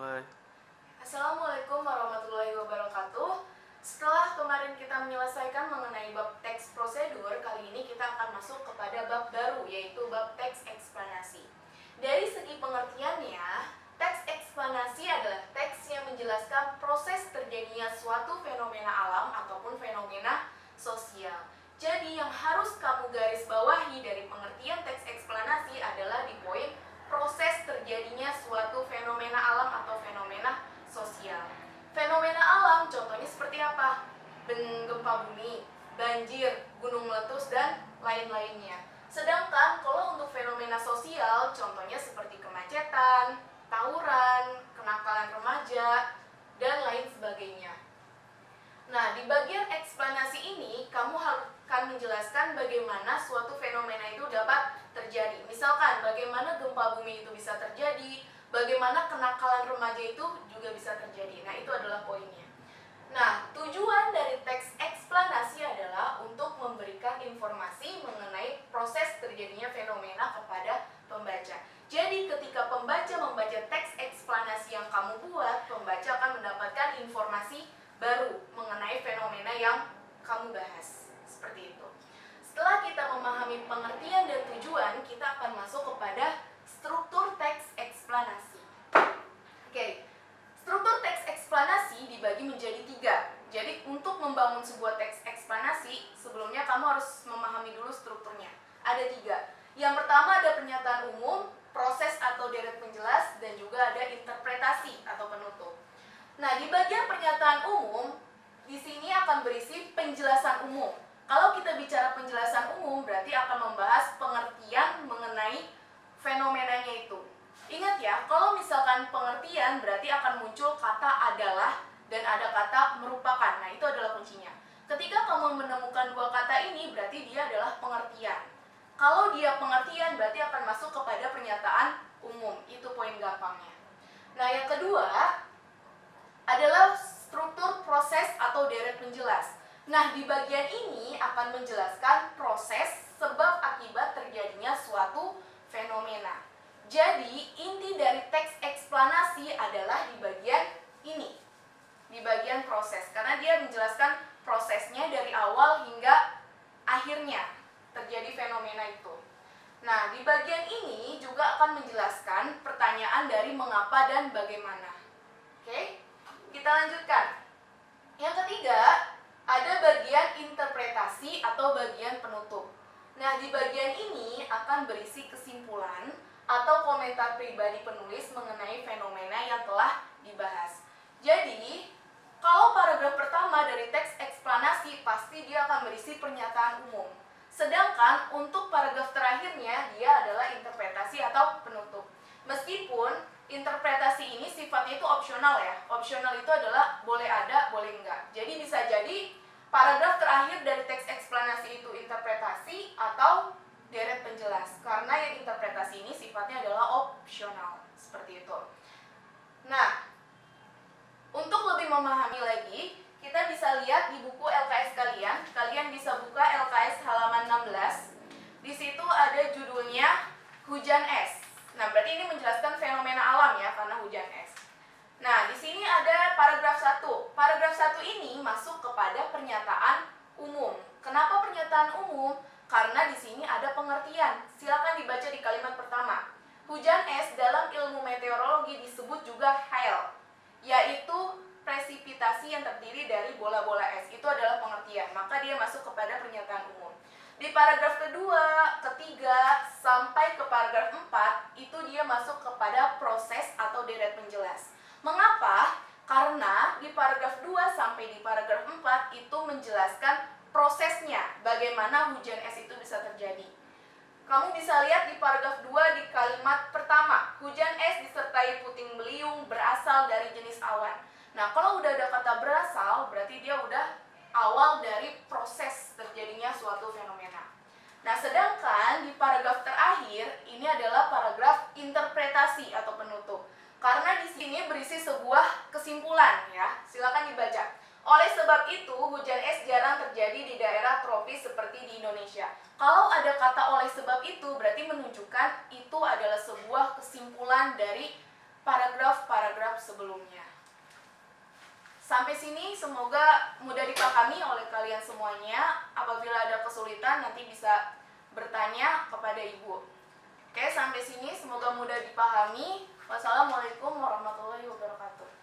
Mulai. Assalamualaikum warahmatullahi wabarakatuh. Setelah kemarin kita menyelesaikan mengenai bab teks prosedur, kali ini kita akan masuk kepada bab baru, yaitu bab teks eksplanasi. Dari segi pengertiannya, teks eksplanasi adalah teks yang menjelaskan proses terjadinya suatu fenomena alam ataupun fenomena sosial. Jadi yang harus kamu garis bawahi dari pengertian teks eksplanasi adalah di poin proses terjadinya suatu fenomena alam atau fenomena sosial. Fenomena alam contohnya seperti apa? Gempa bumi, banjir, gunung meletus, dan lain-lainnya. Sedangkan kalau untuk fenomena sosial, contohnya seperti kemacetan, tawuran, kenakalan remaja, dan lain sebagainya. Nah, di bagian eksplanasi ini, kamu akan menjelaskan bagaimana suatu fenomena itu dapat terjadi. Misalkan, bagaimana gempa bumi itu bisa terjadi, bagaimana kenakalan remaja itu juga bisa terjadi. Nah, itu adalah poinnya. Nah, tujuan dari teks eksplanasi adalah untuk memberikan informasi mengenai proses terjadinya fenomena kepada pembaca. Jadi, ketika pembaca membaca teks eksplanasi yang kamu buat, pembaca akan mendapatkan informasi baru mengenai fenomena yang kamu bahas. Seperti itu. Setelah kita memahami pengertian dan tujuan, kita akan masuk kepada struktur teks eksplanasi. Oke, struktur teks eksplanasi dibagi menjadi 3. Jadi untuk membangun sebuah teks eksplanasi, sebelumnya kamu harus memahami dulu strukturnya. Ada 3. Yang pertama ada pernyataan umum, proses atau deret penjelas, dan juga ada interpretasi atau penutup. Nah, di bagian pernyataan umum, di sini akan berisi penjelasan umum. Kalau kita bicara penjelasan umum, berarti akan membahas pengertian mengenai fenomenanya itu. Ingat ya, kalau misalkan pengertian berarti akan muncul kata adalah dan ada kata merupakan. Nah, itu adalah kuncinya. Ketika kamu menemukan 2 kata ini, berarti dia adalah pengertian. Kalau dia pengertian, berarti akan masuk kepada pernyataan umum. Itu poin gampangnya. Nah, yang kedua adalah struktur proses atau deret penjelas. Nah, di bagian ini akan menjelaskan proses sebab akibat terjadinya suatu fenomena. Jadi, inti dari teks eksplanasi adalah di bagian ini. Di bagian proses. Karena dia menjelaskan prosesnya dari awal hingga akhirnya terjadi fenomena itu. Nah, di bagian ini juga akan menjelaskan pertanyaan dari mengapa dan bagaimana. Oke? Kita lanjutkan. Yang ketiga, ada bagian interpretasi atau bagian penutup. Nah, di bagian ini akan berisi kesimpulan atau komentar pribadi penulis mengenai fenomena yang telah dibahas. Jadi, kalau paragraf pertama dari teks eksplanasi pasti dia akan berisi pernyataan umum. Sedangkan untuk paragraf terakhirnya dia adalah interpretasi atau penutup. Meskipun interpretasi ini sifatnya itu opsional ya. Opsional itu adalah boleh ada, boleh enggak. Jadi bisa jadi paragraf terakhir dari teks eksplanasi itu interpretasi atau deret penjelas. Karena yang interpretasi ini sifatnya adalah opsional. Seperti itu. Nah, untuk lebih memahami lagi, kita bisa lihat di buku LKS kalian. Kalian bisa buka LKS halaman 16. Di situ ada judulnya Hujan Es. Nah, berarti ini menjelaskan fenomena alam ya, karena hujan es. Nah, di sini ada paragraf 1. Paragraf 1 ini masuk kepada pernyataan umum. Kenapa pernyataan umum? Karena di sini ada pengertian. Silakan dibaca di kalimat pertama. Hujan es dalam ilmu meteorologi disebut juga hail, yaitu presipitasi yang terdiri dari bola-bola es. Itu adalah pengertian. Maka dia masuk kepada pernyataan umum. Di paragraf kedua, ketiga, sampai ke paragraf 4, itu dia masuk kepada proses atau deret penjelas. Mengapa? Karena di paragraf 2 sampai di paragraf 4 itu menjelaskan prosesnya, bagaimana hujan es itu bisa terjadi. Kamu bisa lihat di paragraf 2 di kalimat pertama, hujan es disertai puting beliung berasal dari jenis awan. Nah, kalau udah ada kata berasal, berarti dia udah awal dari proses terjadinya suatu fenomena. Nah, sedangkan di paragraf terakhir ini adalah paragraf interpretasi atau penutup. Karena di sini berisi sebuah kesimpulan ya. Silakan dibaca. Oleh sebab itu, hujan es jarang terjadi di daerah tropis seperti di Indonesia. Kalau ada kata oleh sebab itu, berarti menunjukkan itu adalah sebuah kesimpulan dari paragraf-paragraf sebelumnya. Sampai sini semoga mudah dipahami oleh kalian semuanya. Apabila ada kesulitan nanti bisa bertanya kepada Ibu. Oke, sampai sini semoga mudah dipahami. Wassalamualaikum warahmatullahi wabarakatuh.